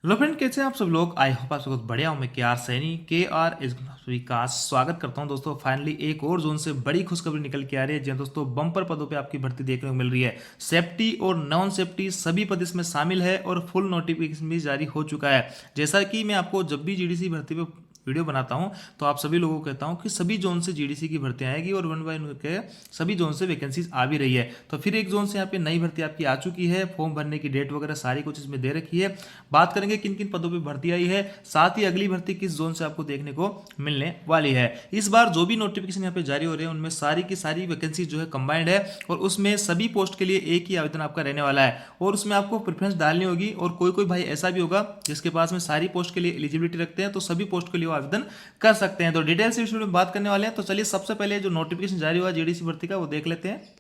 Hello friend, कैसे हैं आप सब लोग। आई होप आप सब लोग बढ़िया हो। मैं के आर सैनी का स्वागत करता हूं। दोस्तों फाइनली एक और जोन से बड़ी खुशखबरी निकल के आ रही है। जी हाँ दोस्तों, बम्पर पदों पे आपकी भर्ती देखने को मिल रही है। सेफ्टी और नॉन सेफ्टी सभी पद इसमें शामिल है और फुल नोटिफिकेशन भी जारी हो चुका है। जैसा कि मैं आपको जब भी जीडीसी भर्ती पे वीडियो बनाता हूं तो आप सभी लोगों को कहता हूं कि सभी जोन से जीडीसी की भर्ती आएगी और वन बाय के सभी जोन से वैकेंसीज आ भी रही है। तो फिर एक जोन से यहाँ पे नई भर्ती आपकी आ चुकी है। फॉर्म भरने की डेट वगैरह सारी कुछ इसमें दे रखी है। बात करेंगे किन किन पदों पे भर्ती आई है, साथ ही अगली भर्ती किस जोन से आपको देखने को मिलने वाली है। इस बार जो भी नोटिफिकेशन यहाँ पे जारी हो रहे हैं उनमें सारी की सारी वैकेंसी जो है कंबाइंड है और उसमें सभी पोस्ट के लिए एक ही आवेदन आपका रहने वाला है और उसमें आपको प्रेफरेंस डालनी होगी। और कोई कोई भाई ऐसा भी होगा जिसके पास में सारी पोस्ट के लिए एलिजिबिलिटी रखते हैं तो सभी पोस्ट के लिए वो आवेदन कर सकते हैं। तो डिटेल से इस वीडियो में बात करने वाले हैं। तो चलिए सबसे पहले जो नोटिफिकेशन जारी हुआ जीडीसी भर्ती का वो देख लेते हैं।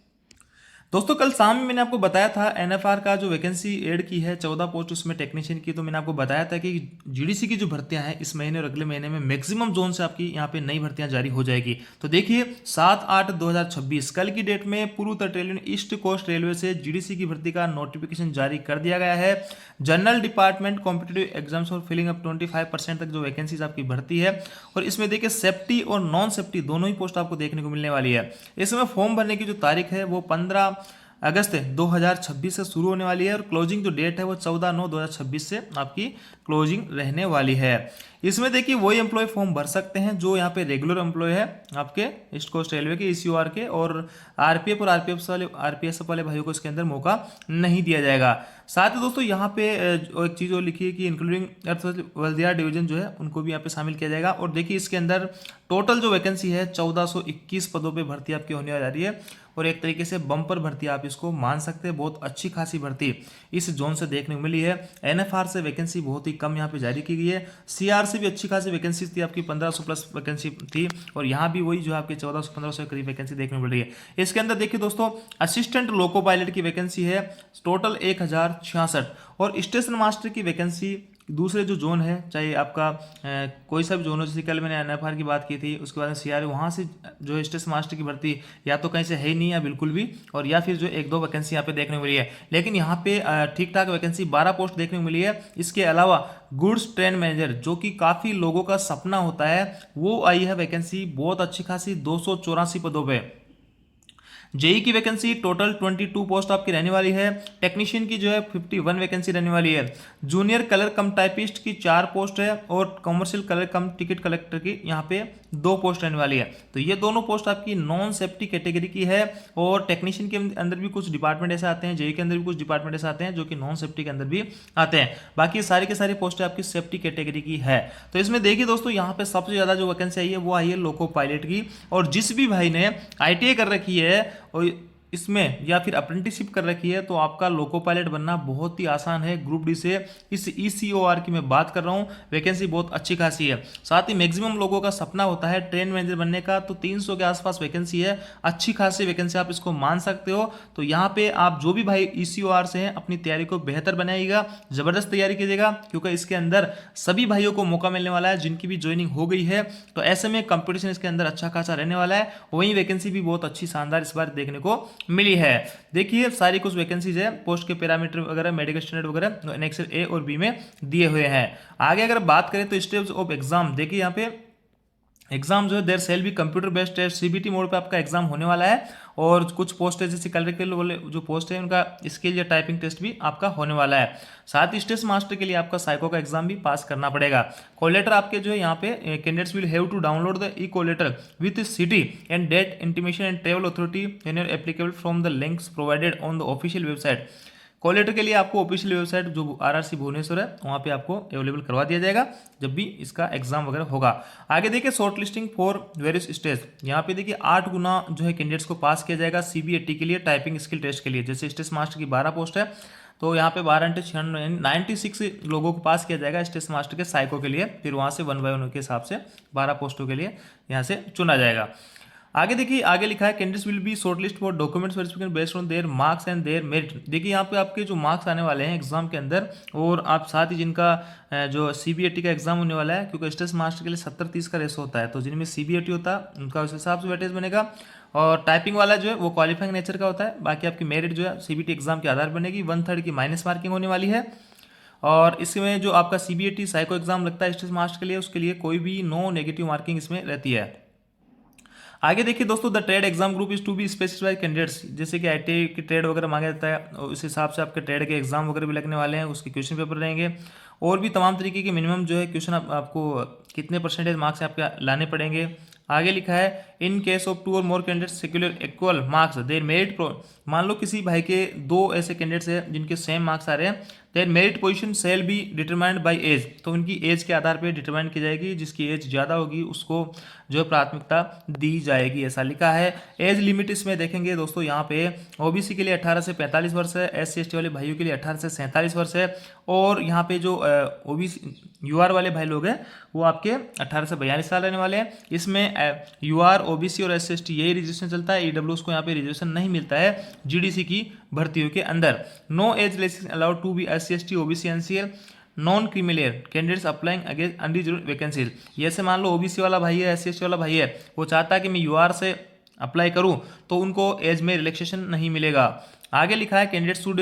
दोस्तों कल शाम में मैंने आपको बताया था एनएफआर का जो वैकेंसी ऐड की है 14 पोस्ट उसमें टेक्नीशियन की। तो मैंने आपको बताया था कि जीडीसी की जो भर्तियां हैं इस महीने और अगले महीने में मैक्सिमम जोन से आपकी यहाँ पे नई भर्तियां जारी हो जाएगी। तो देखिए 7/8/2026 कल की डेट में पूर्व तट रेलवे ईस्ट कोस्ट रेलवे से जीडीसी की भर्ती का नोटिफिकेशन जारी कर दिया गया है। जनरल डिपार्टमेंट कॉम्पिटेटिव एग्जाम्स और फिलिंग अप 25% तक जो वैकेंसीज आपकी भर्ती है। और इसमें देखिए सेफ्टी और नॉन सेफ्टी दोनों ही पोस्ट आपको देखने को मिलने वाली है। इसमें फॉर्म भरने की जो तारीख है वो 15 अगस्त 2026 से शुरू होने वाली है और क्लोजिंग जो डेट है वो 14/9/2026 से आपकी क्लोजिंग रहने वाली है। इसमें देखिए वही एम्प्लॉय फॉर्म भर सकते हैं जो यहाँ पे रेगुलर एम्प्लॉय है आपके ईस्ट कोस्ट रेलवे के ईसीओआर के, और आरपीएफ और आरपीएसएफ वाले भाइयों को इसके अंदर मौका नहीं दिया जाएगा। साथ ही दोस्तों यहाँ पे एक चीज़ और लिखी है कि इंक्लूडिंग अर्थ डिवीजन जो है उनको भी यहाँ पे शामिल किया जाएगा। और देखिए इसके अंदर टोटल जो वैकेंसी है 1421 पदों पे भर्ती आपकी होने जा रही है और एक तरीके से बम्पर भर्ती आप इसको मान सकते हैं। बहुत अच्छी खासी भर्ती इस जोन से देखने को मिली है। एनएफआर से वैकेंसी बहुत ही कम यहाँ पे जारी की गई है। सीआर से भी अच्छी खासी वैकेंसी थी आपकी 1500 प्लस वैकेंसी थी और यहाँ भी वही जो आपके 1400-1500 के करीब वैकेंसी देखने को मिल रही है। इसके अंदर देखिए दोस्तों असिस्टेंट लोको पायलट की वैकेंसी है टोटल 1066 और स्टेशन मास्टर की वैकेंसी दूसरे जो जोन है चाहे आपका कोई सा भी जोन हो, जैसे कल मैंने एनएफआर की बात की थी उसके बाद सीआर वहाँ से जो स्टेशन मास्टर की भर्ती या तो कहीं से है ही नहीं या बिल्कुल भी, और या फिर जो एक दो वैकेंसी यहाँ पे देखने को मिली है। लेकिन यहाँ पे ठीक ठाक वैकेंसी 12 पोस्ट देखने को मिली है। इसके अलावा गुड्स ट्रेन मैनेजर जो कि काफ़ी लोगों का सपना होता है वो आई है वैकेंसी बहुत अच्छी खासी 284 पदों पर। जेई की वैकेंसी टोटल 22 पोस्ट आपकी रहने वाली है। टेक्नीशियन की जो है 51 वैकेंसी रहने वाली है। जूनियर कलर कम टाइपिस्ट की 4 पोस्ट है और कमर्शियल कलर कम टिकट कलेक्टर की यहाँ पे 2 पोस्ट रहने वाली है। तो ये दोनों पोस्ट आपकी नॉन सेफ्टी कैटेगरी की है और टेक्नीशियन के अंदर भी कुछ डिपार्टमेंट ऐसे आते हैं, जेई के अंदर भी कुछ डिपार्टमेंट ऐसे आते हैं जो कि नॉन सेफ्टी के अंदर भी आते हैं। बाकी सारी के सारी पोस्टें आपकी सेफ्टी कैटेगरी की है। तो इसमें देखिए दोस्तों यहाँ पे सबसे ज़्यादा जो वैकेंसी आई है वो आई है लोको पायलट की। और जिस भी भाई ने आईटीआई कर रखी है और इसमें या फिर अप्रेंटिसशिप कर रखी है तो आपका लोको पायलट बनना बहुत ही आसान है ग्रुप डी से। इस ईसीओआर की मैं बात कर रहा हूँ, वैकेंसी बहुत अच्छी खासी है। साथ ही मैक्सिमम लोगों का सपना होता है ट्रेन मैनेजर बनने का, तो 300 के आसपास वैकेंसी है। अच्छी खासी वैकेंसी आप इसको मान सकते हो। तो यहाँ पे आप जो भी भाई ईसीओआर से हैं अपनी तैयारी को बेहतर बनाइएगा, जबरदस्त तैयारी कीजिएगा क्योंकि इसके अंदर सभी भाइयों को मौका मिलने वाला है जिनकी भी ज्वाइनिंग हो गई है। तो ऐसे में कंपटीशन इसके अंदर अच्छा खासा रहने वाला है। वहीं वैकेंसी भी बहुत अच्छी शानदार इस बार देखने को मिली है। देखिए सारी कुछ वैकेंसीज है, पोस्ट के पैरामीटर वगैरह मेडिकल स्टैंडर्ड वगैरह एनेक्सर ए और बी में दिए हुए हैं। आगे अगर बात करें तो स्टेप्स ऑफ एग्जाम देखिए यहाँ पे एग्जाम जो है देयर सेल भी computer based test CBT mode पे आपका एग्जाम होने वाला है। और कुछ पोस्ट है जैसे कलरिकल वाले जो पोस्ट है उनका स्किल या टाइपिंग टेस्ट भी आपका होने वाला है। साथ ही स्टेशन मास्टर के लिए आपका साइको का एग्जाम भी पास करना पड़ेगा। कोलेटर आपके जो है यहाँ पे candidates will have to download the E call letter with city and date intimation and travel authority and applicable from the links provided on the official website. Call letter के लिए आपको ऑफिशियल वेबसाइट जो आरआरसी भुवनेश्वर है वहाँ पे आपको अवेलेबल करवा दिया जाएगा जब भी इसका एग्जाम वगैरह होगा। आगे देखिए short listing for various stage, यहाँ पे देखिए 8 गुना जो है कैंडिडेट्स को पास किया जाएगा सीबीएटी के लिए टाइपिंग स्किल टेस्ट के लिए। जैसे स्टेज मास्टर की 12 पोस्ट है तो यहाँ पे 96 लोगों को पास किया जाएगा स्टेज मास्टर के साइको के लिए। फिर वहाँ से 1 बाय 1 के हिसाब से 12 पोस्टों के लिए यहाँ से चुना जाएगा। आगे देखिए आगे लिखा है candidates will be shortlist for documents verification based on their marks and their merit. देखिए यहाँ पे आपके जो मार्क्स आने वाले हैं एग्जाम के अंदर और आप साथ ही जिनका जो सीबीएटी का एग्जाम होने वाला है क्योंकि स्टेट मास्टर के लिए 70-30 का रेशो होता है तो जिनमें सीबीएटी होता है उनका उस हिसाब से वेटेज बनेगा। और टाइपिंग वाला जो है वो क्वालिफाइंग नेचर का होता है। बाकी आपकी मेरिट जो है सीबीटी एग्जाम के आधार बनेगी। 1/3 की माइनस मार्किंग होने वाली है। और इसमें जो आपका CBAT साइको एग्जाम लगता है स्टेट मास्टर के लिए, उसके लिए कोई भी नो नेगेटिव मार्किंग इसमें रहती है। आगे देखिए दोस्तों, the trade exam group is to be specified candidates, जैसे कि ITI की ट्रेड वगैरह मांगा जाता है, और उस हिसाब से आपके ट्रेड के एग्जाम वगैरह भी लगने वाले हैं, उसके क्वेश्चन पेपर रहेंगे, और भी तमाम तरीके के मिनिमम जो है क्वेश्चन आपको कितने परसेंटेज मार्क्स आपके लाने पड़ेंगे। आगे लिखा है in case of 2 or more candidates securing equal marks their merit, मान लो किसी भाई के 2 ऐसे कैंडिडेट्स हैं जिनके सेम मार्क्स आ रहे हैं, their merit position shall be determined by age, तो उनकी एज के आधार पर डिटरमाइन की जाएगी, जिसकी एज ज़्यादा होगी उसको जो प्राथमिकता दी जाएगी, ऐसा लिखा है। एज लिमिट इसमें देखेंगे दोस्तों, यहाँ पे OBC के लिए 18 से 45 वर्ष है, SC ST वाले भाइयों के लिए 18 से 47 वर्ष है, और यहाँ पे जो OBC UR वाले भाई लोग हैं वो आपके 18 से 42 साल रहने वाले हैं। इसमें UR OBC और SC ST यही रिजर्वेशन चलता है, EWS को यहाँ पे रिजर्वेशन नहीं मिलता है GDC की भर्तियों के अंदर। No age relaxation allowed to be SC ST OBC NCL non creamy layer candidates applying against unreserved vacancies, जैसे मान लो OBC वाला भाई है, SC ST वाला भाई है, वो चाहता है कि मैं UR से अप्लाई करूं, तो उनको एज में रिलैक्सेशन नहीं मिलेगा। आगे लिखा है candidate should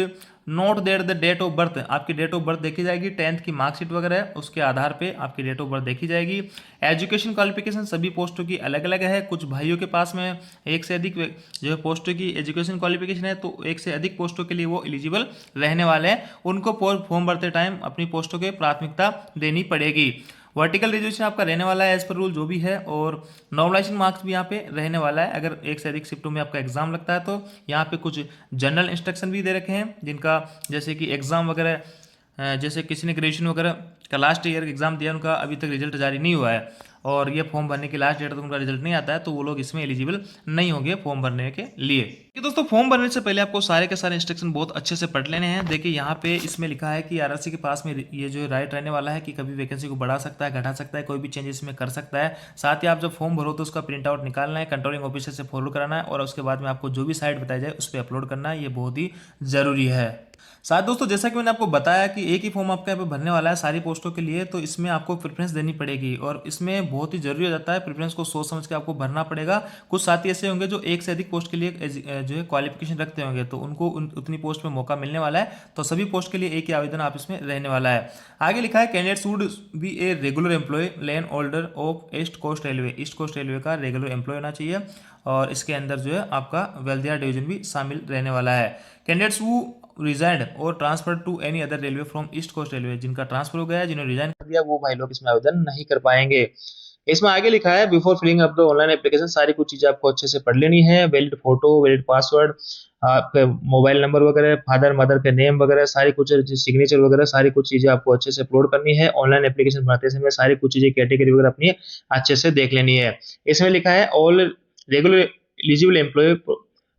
note their the date of birth, आपकी डेट ऑफ बर्थ देखी जाएगी, 10th की मार्कशीट वगैरह है उसके आधार पे आपकी डेट ऑफ बर्थ देखी जाएगी। एजुकेशन क्वालिफिकेशन सभी पोस्टों की अलग अलग है, कुछ भाइयों के पास में एक से अधिक जो है पोस्टों की एजुकेशन क्वालिफिकेशन है, तो एक से अधिक पोस्टों के लिए वो एलिजिबल रहने वाले हैं, उनको फॉर्म भरते टाइम अपनी पोस्टों के प्राथमिकता देनी पड़ेगी। वर्टिकल रिजर्वेशन आपका रहने वाला है एज पर रूल जो भी है, और नॉर्मलाइजेशन मार्क्स भी यहाँ पे रहने वाला है। अगर एक से अधिक शिफ्टों में आपका एग्जाम लगता है तो यहाँ पे कुछ जनरल इंस्ट्रक्शन भी दे रखे हैं, जिनका जैसे कि एग्जाम वगैरह जैसे किसी ने ग्रेजुएशन वगैरह का लास्ट ईयर एग्जाम दिया, उनका अभी तक रिजल्ट जारी नहीं हुआ है, और ये फॉर्म भरने की लास्ट डेट तक उनका रिजल्ट नहीं आता है, तो वो लोग इसमें एलिजिबल नहीं होंगे फॉर्म भरने के लिए। कि दोस्तों फॉर्म भरने से पहले आपको सारे के सारे इंस्ट्रक्शन बहुत अच्छे से पढ़ लेने हैं। देखिए यहाँ पे इसमें लिखा है कि RRC के पास में ये जो राइट रहने वाला है कि कभी वैकेंसी को बढ़ा सकता है, घटा सकता है, कोई भी चेंजेस में कर सकता है। साथ ही आप जब फॉर्म भरो तो उसका प्रिंट आउट निकालना है, कंट्रोलिंग ऑफिसर से फॉलो कराना है, और उसके बाद में आपको जो भी साइट बताई जाए उस पर अपलोड करना है, ये बहुत ही जरूरी है। साथ दोस्तों जैसा कि मैंने आपको बताया कि एक ही फॉर्म आपका यहाँ पे भरने वाला है सारी पोस्टों के लिए, तो इसमें आपको प्रेफरेंस देनी पड़ेगी, और इसमें बहुत ही जरूरी हो जाता है प्रेफरेंस को सोच समझ के आपको भरना पड़ेगा। कुछ साथी ऐसे होंगे जो एक से अधिक पोस्ट के लिए जो है क्वालिफिकेशन रखते होंगे, तो उनको उतनी पोस्ट में मौका मिलने वाला है, तो सभी पोस्ट के लिए एक ही आवेदन आप इसमें रहने वाला है। आगे लिखा है candidates would be a regular employee land holder of East Coast Railway, East Coast Railway का रेगुलर एम्प्लॉय होना चाहिए, और इसके अंदर जो है आपका वेल्दिया डिवीजन भी शामिल रहने वाला है। Candidates who resigned or transferred to any other railway from East Coast Railway, जिनका ट्रांसफर हो गया है, जिन्होंने रिजाइन कर दिया, वो भाई लोग इसमें आवेदन नहीं कर पाएंगे। इसमें आगे लिखा है before filling up the online application, सारी कुछ चीजें आपको अच्छे से पढ़ लेनी है, वैलिड फोटो, वैलिड पासवर्ड, आपके मोबाइल नंबर वगैरह, फादर मदर के नेम वगैरह, सारी कुछ सिग्नेचर वगैरह, सारी कुछ चीजें आपको अच्छे से अपलोड करनी है। ऑनलाइन एप्लीकेशन बनाते समय सारी कुछ चीजें कैटेगरी वगैरह अपनी अच्छे से देख लेनी है। इसमें लिखा है all regular eligible employee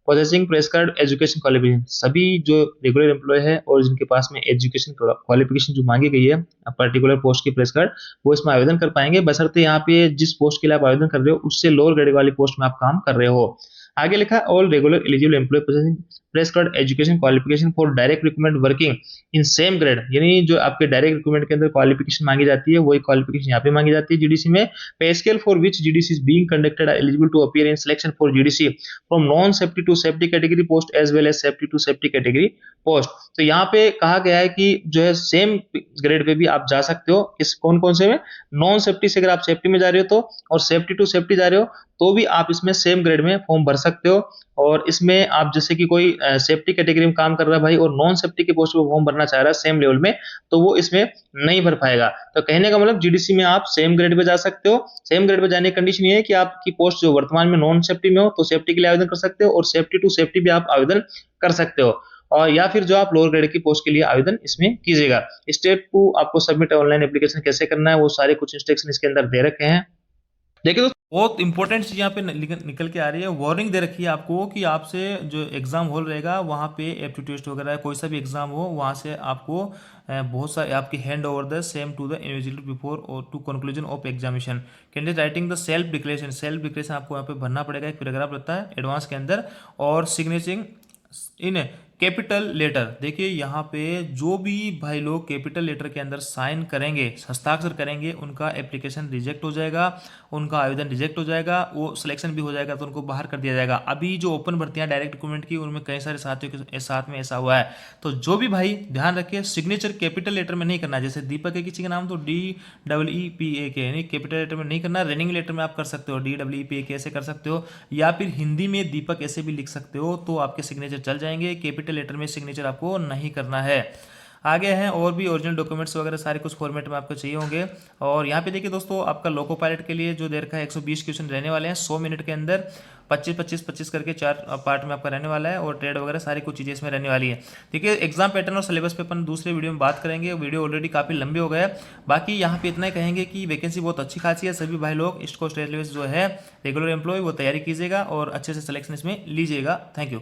possessing prescribed education qualification, सभी जो रेगुलर एम्प्लॉय है और जिनके पास में एजुकेशन क्वालिफिकेशन जो मांगी गई है पर्टिकुलर पोस्ट की प्रेस कार्ड, वो इसमें आवेदन कर पाएंगे, बशर्ते यहाँ पे जिस पोस्ट के लिए आप आवेदन कर रहे हो उससे लोअर ग्रेड वाली पोस्ट में आप काम कर रहे हो। आगे लिखा all regular eligible employee possessing prescribed education qualification for direct recruitment working in same grade, यानी जो आपके डायरेक्ट रिक्रूटमेंट के अंदर क्वालिफिकेशन मांगी जाती है वही क्वालिफिकेशन यहाँ पे मांगी जाती है जीडीसी में। Pay scale for which GDC is being conducted are eligible to appear in selection for GDC from non safety to safety category post as well as safety to safety category post. तो यहाँ पे कहा गया है कि जो है same grade pay भी आप जा सकते हो, किस कौन कौन से में, नॉन सेफ्टी से अगर आप सेफ्टी में जा रहे हो तो, और सेफ्टी टू सेफ्टी जा रहे हो तो भी आप इसमें सेम ग्रेड में फॉर्म भर सकते हो। और इसमें आप जैसे कि कोई सेफ्टी कैटेगरी में काम कर रहा है भाई और नॉन सेफ्टी के पोस्ट पे फॉर्म भरना चाह रहा है सेम लेवल में, तो वो इसमें नहीं भर पाएगा। तो कहने का मतलब जीडीसी में आप सेम ग्रेड पे जा सकते हो। सेम ग्रेड पे जाने की कंडीशन ये है कि आपकी पोस्ट जो वर्तमान में नॉन सेफ्टी में हो तो सेफ्टी के लिए आवेदन कर सकते हो, और सेफ्टी टू सेफ्टी भी आप आवेदन कर सकते हो, और या फिर जो आप लोअर ग्रेड की पोस्ट के लिए आवेदन इसमें कीजिएगा। स्टेप 2 आपको सबमिट ऑनलाइन एप्लीकेशन कैसे करना है वो सारे कुछ इंस्ट्रक्शन इसके अंदर दे रखे हैं। देखिए दोस्तों बहुत इंपॉर्टेंट चीज यहाँ पे निकल के आ रही है, वार्निंग दे रखी है आपको कि आपसे जो एग्जाम हॉल रहेगा वहाँ पे एप्टीट्यूड टेस्ट वगैरह कोई सा भी एग्जाम हो वहाँ से आपको बहुत सारे आपकी hand over the same to the invigilator before और to conclusion of examination candidate writing the self declaration आपको यहाँ पे भरना पड़ेगा, एक पैराग्राफ रहता है एडवांस के अंदर, और सिग्नेचरिंग इन कैपिटल लेटर, देखिए यहाँ पे जो भी भाई लोग कैपिटल लेटर के अंदर साइन करेंगे, हस्ताक्षर करेंगे, उनका एप्लीकेशन रिजेक्ट हो जाएगा, उनका आवेदन रिजेक्ट हो जाएगा, वो सिलेक्शन भी हो जाएगा तो उनको बाहर कर दिया जाएगा। अभी जो ओपन भर्तियां डायरेक्ट रिक्रूटमेंट की, उनमें कई सारे साथियों के साथ में ऐसा हुआ है। तो जो भी भाई ध्यान रखिए, सिग्नेचर कैपिटल लेटर में नहीं करना। जैसे दीपक है किसी का नाम तो DEEPAK यानी कैपिटल लेटर में नहीं करना। रनिंग लेटर में आप कर सकते हो, DEEPAK ऐसे कर सकते हो, या फिर हिंदी में दीपक ऐसे भी लिख सकते हो, तो आपके सिग्नेचर चल जाएंगे। कैपिटल लेटर में सिग्नेचर आपको नहीं करना है। आगे हैं और भी ओरिजिनल डॉक्यूमेंट्स वगैरह सारे कुछ फॉर्मेट में आपको चाहिए होंगे। और यहाँ पे देखिए दोस्तों, आपका लोको पायलट के लिए जो दे रखा है 120 क्वेश्चन रहने वाले हैं 100 मिनट के अंदर, 25-25-25 करके 4 पार्ट में आपका रहने वाला है, और ट्रेड वगैरह सारी कुछ चीज़ें इसमें रहने वाली है। देखिए एग्जाम पैटर्न और सिलेबस पे अपन दूसरे वीडियो में बात करेंगे, वीडियो ऑलरेडी काफ़ी लंबे हो गए। बाकी यहाँ पे इतना ही कहेंगे कि वैकेंसी बहुत अच्छी खासी है, सभी भाई लोग ईस्ट कोस्ट रेलवे जो है रेगुलर एम्प्लॉय वो तैयारी कीजिएगा और अच्छे से सिलेक्शन इसमें लीजिएगा। Thank you.